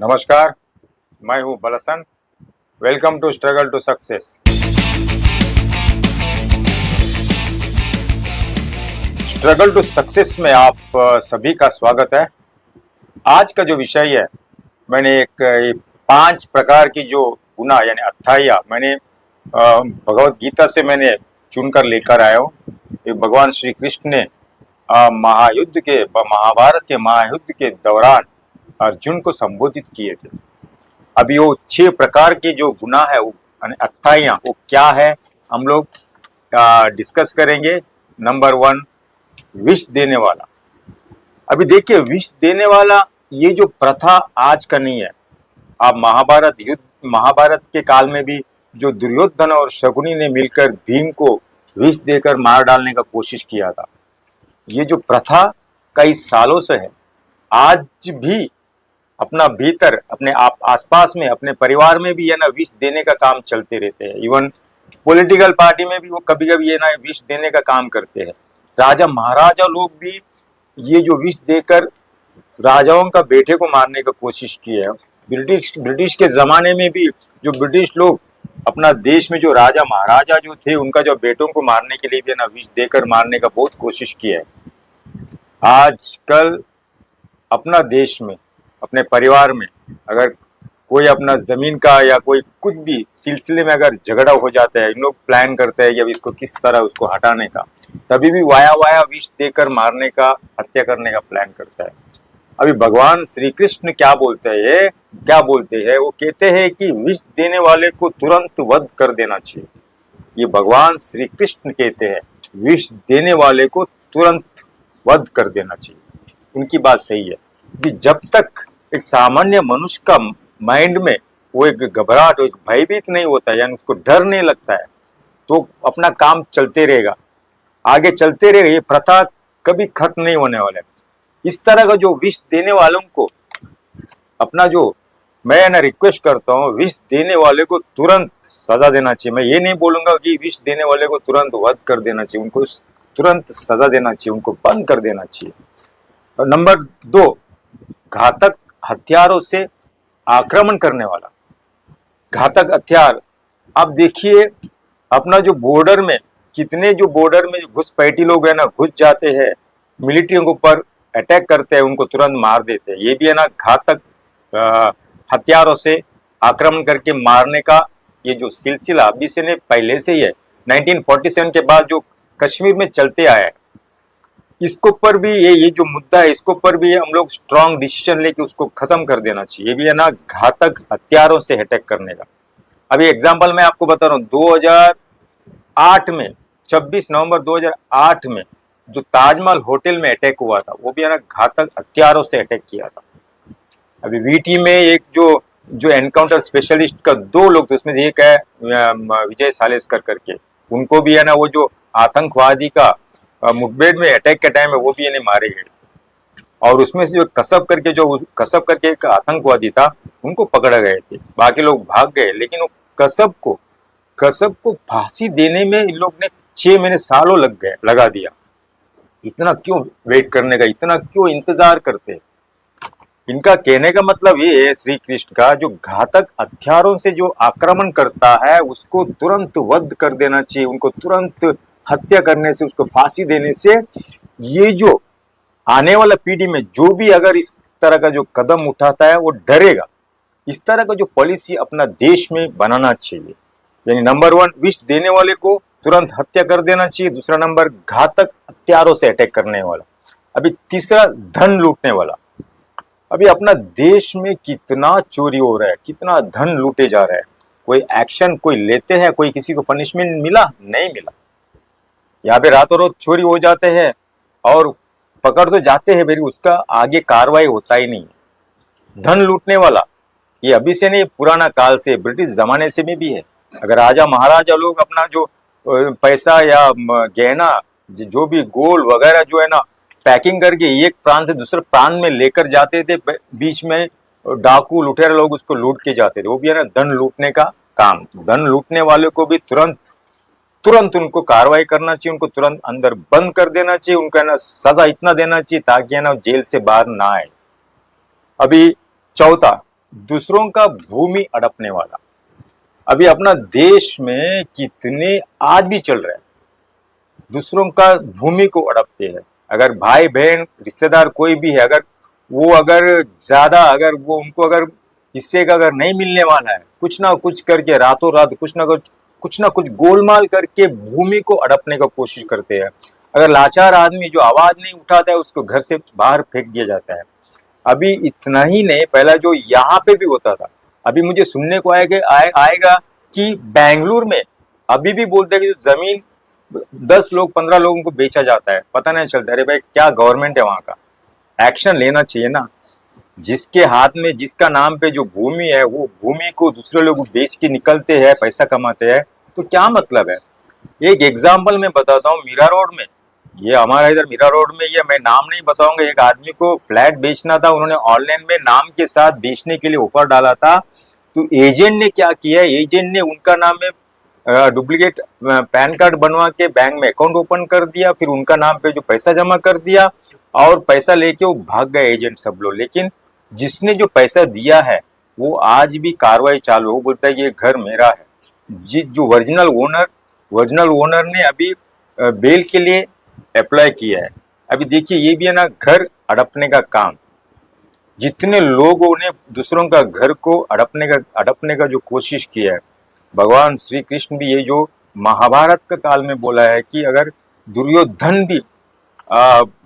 नमस्कार, मैं हूं बलसन। Welcome to struggle to success. Struggle to success में आप सभी का स्वागत है। आज का जो विषय है, मैंने एक 5 प्रकार की जो गुना यानी अट्ठाइया मैंने भगवत गीता से मैंने चुनकर लेकर आया हूँ। ये भगवान श्री कृष्ण ने महाभारत के महायुद्ध के दौरान अर्जुन को संबोधित किए थे। अभी वो 6 प्रकार के जो गुना है, वो अट्ठाइयाँ, वो क्या है हम लोग डिस्कस करेंगे। नंबर 1, विष देने वाला। अभी देखिए, विष देने वाला ये जो प्रथा आज का नहीं है। आप महाभारत के काल में भी जो दुर्योधन और शकुनी ने मिलकर भीम को विष देकर मार डालने का कोशिश किया था, ये जो प्रथा कई सालों से है। आज भी अपना भीतर, अपने आसपास में, अपने परिवार में भी ये ना विष देने का काम चलते रहते हैं। इवन पॉलिटिकल पार्टी में भी वो कभी कभी ये ना विष देने का काम करते हैं। राजा महाराजा लोग भी ये जो विष देकर राजाओं का बेटे को मारने का कोशिश की है। ब्रिटिश के जमाने में भी जो ब्रिटिश लोग अपना देश में जो राजा महाराजा जो थे, उनका जो बेटों को मारने के लिए भी ना विष देकर मारने का बहुत कोशिश किया है। आजकल अपना देश में, अपने परिवार में अगर कोई अपना जमीन का या कोई कुछ भी सिलसिले में अगर झगड़ा हो जाता है, इन लोग प्लान करते हैं जब इसको किस तरह उसको हटाने का, तभी भी वाया विष देकर मारने का, हत्या करने का प्लान करता है। अभी भगवान श्री कृष्ण क्या बोलते हैं, वो कहते हैं कि विष देने वाले को तुरंत वध कर देना चाहिए। ये भगवान श्री कृष्ण कहते हैं, विष देने वाले को तुरंत वध कर देना चाहिए। उनकी बात सही है कि जब तक एक सामान्य मनुष्य का माइंड में वो एक घबराहट, एक भयभीत नहीं होता है, यानी उसको डर नहीं लगता है, तो अपना काम चलते रहेगा, आगे चलते रहेगा। ये प्रथा कभी खत्म नहीं होने वाला है। इस तरह का जो विष देने वालों को अपना जो मैं ना रिक्वेस्ट करता हूँ, विष देने वाले को तुरंत सजा देना चाहिए। मैं ये नहीं बोलूंगा कि विष देने वाले को तुरंत वध कर देना चाहिए, उनको तुरंत सजा देना चाहिए, उनको बंद कर देना चाहिए। और नंबर 2, घातक हथियारों से आक्रमण करने वाला। घातक हथियार, आप देखिए अपना जो बॉर्डर में, कितने जो बॉर्डर में घुसपैठी लोग है ना, घुस जाते हैं, मिलिट्रियों के ऊपर अटैक करते हैं, उनको तुरंत मार देते हैं। ये भी है ना घातक हथियारों से आक्रमण करके मारने का ये जो सिलसिला अभी से नहीं, पहले से ही है। 1947 के बाद जो कश्मीर में चलते आया है, इसके ऊपर भी ये जो मुद्दा है, इसके ऊपर भी हम लोग स्ट्रांग डिसीजन लेके उसको खत्म कर देना चाहिए। ये भी है ना घातक हथियारों से अटैक करने का। अभी एग्जांपल मैं आपको बता रहा हूँ, 2008 में 26 नवंबर 2008 में जो ताजमहल होटल में अटैक हुआ था, वो भी है ना घातक हथियारों से अटैक किया था। अभी वीटी में एक जो एनकाउंटर स्पेशलिस्ट का 2 लोग थे, उसमें से एक है विजय सालेस्कर करके, उनको भी है ना वो जो आतंकवादी का मुठभेड़ में अटैक के टाइम में वो भी इन्हें मारे गए थे। और उसमें से जो कसब करके एक आतंकवादी था, उनको पकड़ा गए थे। बाकी लोग भाग गए, लेकिन वो कसब को फांसी देने में इन लोग ने 6 महीने सालों लगा दिया। इतना क्यों वेट करने का, इतना क्यों इंतजार करते? इनका कहने का मतलब ये है, श्री कृष्ण का, जो घातक हथियारों से जो आक्रमण करता है उसको तुरंत वध कर देना चाहिए। उनको तुरंत हत्या करने से, उसको फांसी देने से, ये जो आने वाला पीढ़ी में जो भी अगर इस तरह का जो कदम उठाता है वो डरेगा। इस तरह का जो पॉलिसी अपना देश में बनाना चाहिए। यानी नंबर 1, विष देने वाले को तुरंत हत्या कर देना चाहिए। दूसरा नंबर, घातक हथियारों से अटैक करने वाला। अभी तीसरा, धन लूटने वाला। अभी अपना देश में कितना चोरी हो रहा है, कितना धन लूटे जा रहा है, कोई एक्शन कोई लेते हैं? कोई किसी को पनिशमेंट मिला? नहीं मिला। यहाँ पे रातों रात चोरी हो जाते हैं और पकड़ तो जाते हैं, मेरी उसका आगे कार्रवाई होता ही नहीं। धन लूटने वाला ये अभी से नहीं, पुराना काल से, ब्रिटिश जमाने से भी है। अगर राजा महाराजा लोग अपना जो पैसा या गहना, जो भी गोल्ड वगैरह जो है ना, पैकिंग करके एक प्रांत से दूसरे प्रांत में लेकर जाते थे, बीच में डाकू लुटेरे लोग उसको लूट के जाते थे। वो भी है ना धन लूटने का काम। धन लूटने वाले को भी तुरंत उनको कार्रवाई करना चाहिए, उनको तुरंत अंदर बंद कर देना चाहिए, उनको है ना सजा इतना देना चाहिए ताकि है ना जेल से बाहर ना आए। अभी चौथा, दूसरों का भूमि हड़पने वाला। अभी अपना देश में कितने आज भी चल रहे हैं, दूसरों का भूमि को हड़पते हैं। अगर भाई बहन रिश्तेदार कोई भी है, अगर ज्यादा अगर वो उनको अगर हिस्से का अगर नहीं मिलने वाला है, कुछ ना कुछ करके रातों रात कुछ ना कुछ गोलमाल करके भूमि को हड़पने का कोशिश करते हैं। अगर लाचार आदमी जो आवाज नहीं उठाता है उसको घर से बाहर फेंक दिया जाता है। अभी इतना ही नहीं, पहला जो यहाँ पे भी होता था, अभी मुझे सुनने को आएगा कि बेंगलुरु में अभी भी बोलते हैं कि जो जमीन 10 लोग 15 लोगों को बेचा जाता है, पता नहीं चलता। अरे भाई, क्या गवर्नमेंट है वहां का? एक्शन लेना चाहिए ना। जिसके हाथ में जिसका नाम पे जो भूमि है, वो भूमि को दूसरे लोग बेच के निकलते हैं, पैसा कमाते हैं, तो क्या मतलब है? एक एग्जाम्पल मैं बताता हूँ। मीरा रोड में, ये हमारा इधर मीरा रोड में, ये मैं नाम नहीं बताऊंगा, एक आदमी को फ्लैट बेचना था, उन्होंने ऑनलाइन में नाम के साथ बेचने के लिए ऑफर डाला था। तो एजेंट ने क्या किया, एजेंट ने उनका नाम में डुप्लीकेट पैन कार्ड बनवा के बैंक में अकाउंट ओपन कर दिया, फिर उनका नाम पे जो पैसा जमा कर दिया और पैसा लेके वो भाग गए एजेंट सब लोग। लेकिन जिसने जो पैसा दिया है वो आज भी कार्रवाई चालू है, वो बोलता है ये घर मेरा है। जो ओरिजिनल ओनर ने अभी बेल के लिए अप्लाई किया है। अभी देखिए, ये भी है ना घर हड़पने का काम। जितने लोगों ने दूसरों का घर को हड़पने का जो कोशिश किया है, भगवान श्री कृष्ण भी ये जो महाभारत का काल में बोला है कि अगर दुर्योधन भी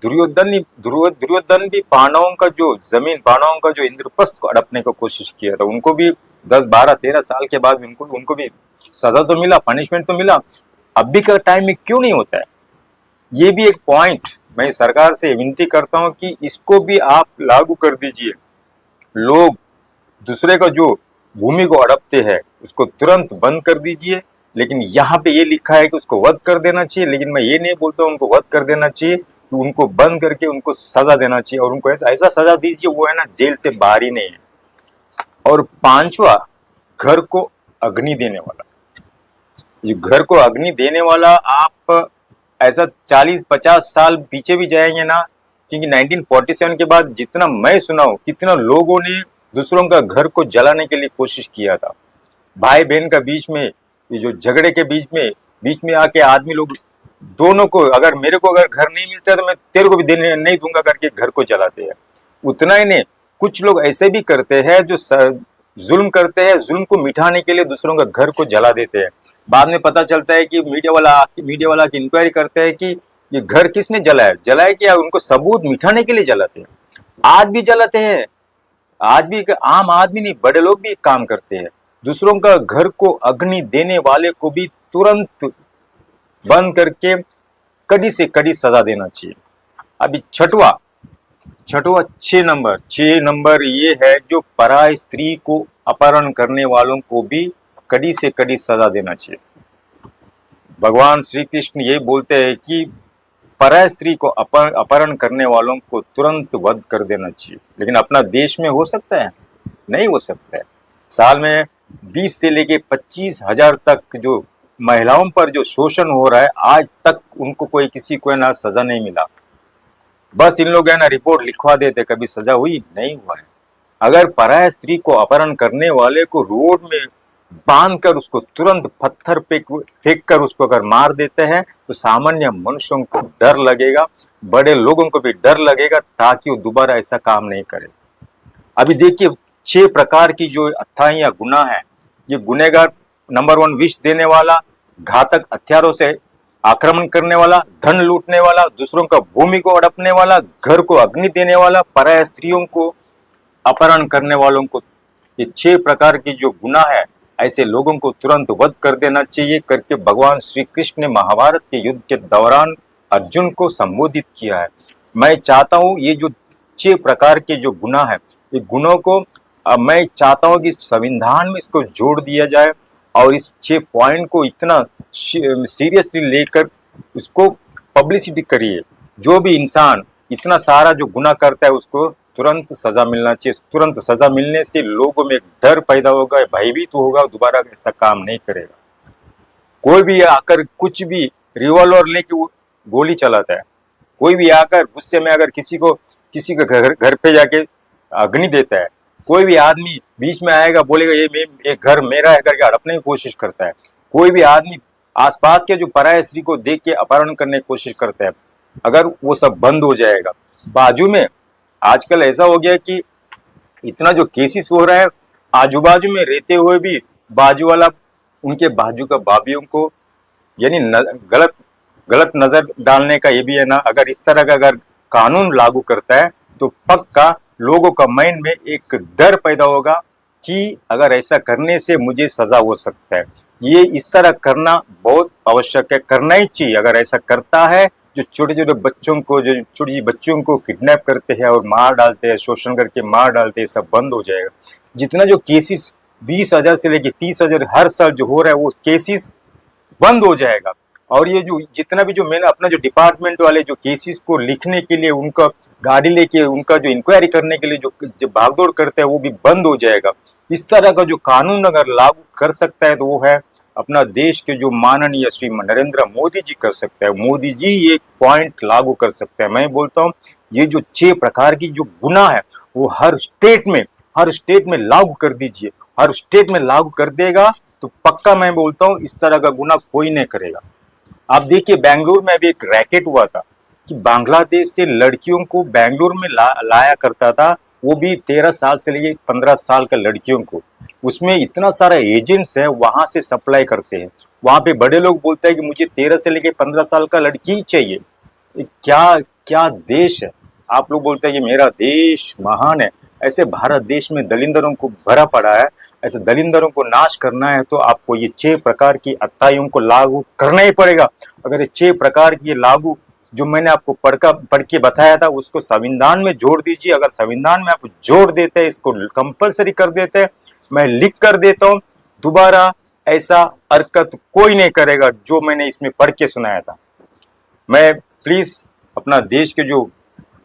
दुर्योधन भी पांडवों का जो जमीन, पांडवों का जो इंद्रप्रस्थ को हड़पने की कोशिश किया था, उनको भी 10 12 13 साल के बाद उनको भी सजा तो मिला, पनिशमेंट तो मिला। अभी का टाइम में क्यों नहीं होता है? ये भी एक पॉइंट मैं सरकार से विनती करता हूं कि इसको भी आप लागू कर दीजिए। लोग दूसरे का जो भूमि को हड़पते हैं उसको तुरंत बंद कर दीजिए। लेकिन यहाँ पे ये लिखा है कि उसको वध कर देना चाहिए, लेकिन मैं ये नहीं बोलता उनको वध कर देना चाहिए, तो उनको बंद करके उनको सजा देना चाहिए, और उनको ऐसा सजा दीजिए वो है ना जेल से बाहर ही नहीं है। और पांचवा, घर को अग्नि देने वाला। जो घर को अग्नि देने वाला, आप ऐसा 40 50 साल पीछे भी जाएंगे ना, क्योंकि 1947 के बाद जितना मैं सुना हूं, कितना लोगों ने दूसरों का घर को जलाने के लिए कोशिश किया था। भाई बहन का बीच में, ये जो झगड़े के बीच में आके आदमी लोग दोनों को, अगर मेरे को अगर घर नहीं मिलता तो मैं तेरे को भी देने नहीं दूंगा करके घर को जलाते हैं। उतना ही नहीं, कुछ लोग ऐसे भी करते हैं जो जुल्म करते हैं, जुल्म को मिटाने के लिए दूसरों का घर को जला देते हैं। बाद में पता चलता है कि मीडिया वाला की इंक्वायरी करते हैं कि ये घर किसने जलाया क्या, उनको सबूत मिटाने के लिए जलाते हैं। आज भी जलाते हैं, आज भी आम आदमी नहीं, बड़े लोग भी काम करते हैं। दूसरों का घर को अग्नि देने वाले को भी तुरंत बंद करके कड़ी से कड़ी सजा देना चाहिए। अभी छठवा 6 नंबर ये है, जो पराय स्त्री को अपहरण करने वालों को भी कड़ी से कड़ी सजा देना चाहिए। भगवान श्री कृष्ण ये बोलते हैं कि पराय स्त्री को अपहरण करने वालों को तुरंत वध कर देना चाहिए। लेकिन अपना देश में हो सकता है? नहीं हो सकता है। साल में 20 से लेके 25,000 तक जो महिलाओं पर जो शोषण हो रहा है, आज तक उनको किसी को ना सजा नहीं मिला। बस इन लोग है ना रिपोर्ट लिखवा देते, कभी सजा हुई नहीं हुआ है। अगर पराय स्त्री को अपहरण करने वाले को रोड में बांध कर उसको तुरंत पत्थर पे फेंक कर उसको अगर मार देते हैं, तो सामान्य मनुष्यों को डर लगेगा, बड़े लोगों को भी डर लगेगा, ताकि वो दोबारा ऐसा काम नहीं करे। अभी देखिए, 6 प्रकार की जो अथाइयां गुनाह है, ये गुनेगार नंबर 1 विष देने वाला, घातक हथियारों से आक्रमण करने वाला, धन लूटने वाला, दूसरों का भूमि को हड़पने वाला, घर को अग्नि देने वाला, पराय स्त्रियों को अपहरण करने वालों को, ये 6 प्रकार की जो गुनाह है, ऐसे लोगों को तुरंत वध कर देना चाहिए करके भगवान श्री कृष्ण ने महाभारत के युद्ध के दौरान अर्जुन को संबोधित किया है। मैं चाहता हूं ये जो 6 प्रकार के जो गुनाह है, ये गुनों को मैं चाहता हूं कि संविधान में इसको जोड़ दिया जाए, और इस 6 पॉइंट को इतना सीरियसली लेकर उसको पब्लिसिटी करिए। जो भी इंसान इतना सारा जो गुनाह करता है उसको तुरंत सजा मिलना चाहिए। तुरंत सजा मिलने से लोगों में एक डर पैदा होगा, भयभीत होगा, दोबारा ऐसा काम नहीं करेगा। कोई भी आकर कुछ भी रिवॉल्वर लेके वो गोली चलाता है, कोई भी आकर गुस्से में अगर किसी के घर पे जाके अग्नि देता है, कोई भी आदमी बीच में आएगा, बोलेगा ये घर मेरा है करके हड़पने की कोशिश करता है। कोई भी आदमी आसपास के जो पराये स्त्री को देख के अपहरण करने की कोशिश करता है। अगर वो सब बंद हो जाएगा, बाजू में आजकल ऐसा हो गया कि इतना जो केसेस हो रहा है, आजू बाजू में रहते हुए भी बाजू वाला उनके बाजू का भाभीियों को यानी गलत गलत नजर डालने का ये भी है ना। अगर इस तरह का अगर कानून लागू करता है तो पक्का लोगों का माइंड में एक डर पैदा होगा कि अगर ऐसा करने से मुझे सजा हो सकता है। ये इस तरह करना बहुत आवश्यक है, करना ही चाहिए। अगर ऐसा करता है, जो छोटे छोटे बच्चों को, जो छोटी छोटी बच्चियों को किडनैप करते हैं और मार डालते हैं, शोषण करके मार डालते हैं, सब बंद हो जाएगा। जितना जो केसेस 20,000 से लेके 30,000 हर साल जो हो रहा है, वो केसेस बंद हो जाएगा। और ये जो जितना भी जो मैंने अपना जो डिपार्टमेंट वाले जो केसेस को लिखने के लिए उनका गाड़ी लेके उनका जो इंक्वायरी करने के लिए जो भागदौड़ करते हैं, वो भी बंद हो जाएगा। इस तरह का जो कानून अगर लागू कर सकता है तो वो है अपना देश के जो माननीय श्री नरेंद्र मोदी जी कर सकते हैं। मोदी जी ये पॉइंट लागू कर सकते हैं। मैं बोलता हूँ ये जो 6 प्रकार की जो गुनाह है वो हर स्टेट में लागू कर दीजिए। हर स्टेट में लागू कर देगा तो पक्का मैं बोलता हूँ इस तरह का गुनाह कोई नहीं करेगा। आप देखिए बेंगलुरु में भी एक रैकेट हुआ था कि बांग्लादेश से लड़कियों को बेंगलुरु में लाया करता था, वो भी 13 साल से लेके 15 साल का लड़कियों को। उसमें इतना सारा एजेंट्स है, वहां से सप्लाई करते हैं। वहां पे बड़े लोग बोलते हैं कि मुझे 13 से लेके 15 साल का लड़की ही चाहिए। ये क्या क्या देश है। आप लोग बोलते हैं कि मेरा देश महान है। ऐसे भारत देश में दलिंदरों को भरा पड़ा है। ऐसे दलिंदरों को नाश करना है तो आपको ये 6 प्रकार की अच्छाइयों को लागू करना ही पड़ेगा। अगर ये 6 प्रकार की लागू जो मैंने आपको पढ़ के बताया था उसको संविधान में जोड़ दीजिए। अगर संविधान में आप जोड़ देते हैं, इसको कंपलसरी कर देते हैं, मैं लिख कर देता हूं, दोबारा ऐसा हरकत कोई नहीं करेगा जो मैंने इसमें पढ़ के सुनाया था। मैं प्लीज अपना देश के जो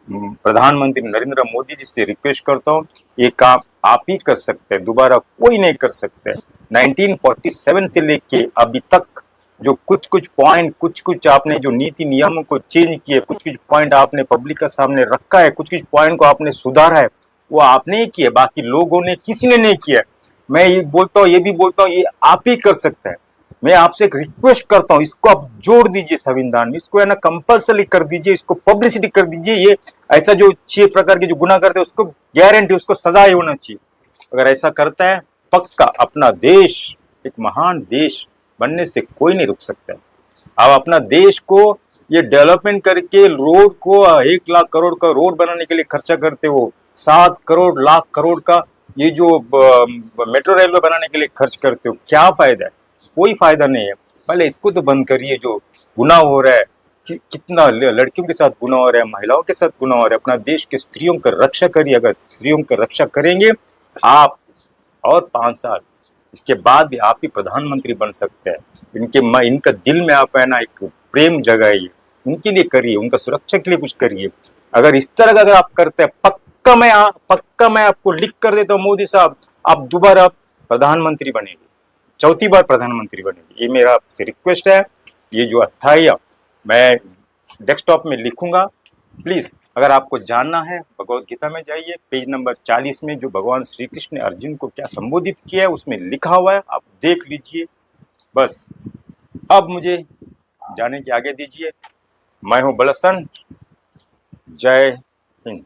प्रधानमंत्री नरेंद्र मोदी जी से रिक्वेस्ट करता हूँ, ये काम आप ही कर सकते हैं, दोबारा कोई नहीं कर सकते। 1947 से लेके अभी तक जो कुछ कुछ आपने जो नीति नियमों को चेंज किए, कुछ पॉइंट आपने पब्लिक का सामने रखा है, कुछ पॉइंट को आपने सुधारा है, वो आपने ही किया, बाकी लोगों ने किसी ने नहीं किया। मैं ये बोलता हूँ, ये भी बोलता हूँ, ये आप ही कर सकते हैं। मैं आपसे एक रिक्वेस्ट करता हूँ, इसको आप जोड़ दीजिए संविधान में, इसको है ना कंपल्सरी कर दीजिए, इसको पब्लिसिटी कर दीजिए। ये ऐसा जो 6 प्रकार के जो गुनाह करते हैं उसको गारंटी, उसको सजा ही होना चाहिए। अगर ऐसा करता है पक्का अपना देश एक महान देश बनने से कोई नहीं रुक सकता है। आप अपना देश को ये डेवलपमेंट करके रोड को 1 लाख करोड़ का रोड बनाने के लिए खर्चा करते हो, 7 करोड़ लाख करोड़ का ये जो मेट्रो रेलवे बनाने के लिए खर्च करते हो, क्या फायदा है? कोई फायदा नहीं है। पहले इसको तो बंद करिए। जो गुनाह हो रहा है कितना लड़कियों के साथ गुनाह हो रहा है, महिलाओं के साथ गुनाह हो रहा है। अपना देश के स्त्रियों की रक्षा करिए। अगर स्त्रियों की रक्षा करेंगे आप, और 5 साल इसके बाद भी आप ही प्रधानमंत्री बन सकते हैं। इनका दिल में आप है ना एक प्रेम जगाइए, उनके लिए करिए, उनका सुरक्षा के लिए कुछ करिए। अगर इस तरह का अगर आप करते हैं, पक्का मैं आपको लिख कर देता हूँ, मोदी साहब आप दोबारा प्रधानमंत्री बनेंगे, 4थी बार प्रधानमंत्री बनेंगे। ये मेरा आपसे रिक्वेस्ट है। ये जो अध्याय मैं डेस्कटॉप में लिखूंगा, प्लीज अगर आपको जानना है भगवत गीता में जाइए, पेज नंबर 40 में जो भगवान श्री कृष्ण ने अर्जुन को क्या संबोधित किया है उसमें लिखा हुआ है, आप देख लीजिए। बस अब मुझे जाने की आगे दीजिए। मैं हूं बलसन। जय हिंद।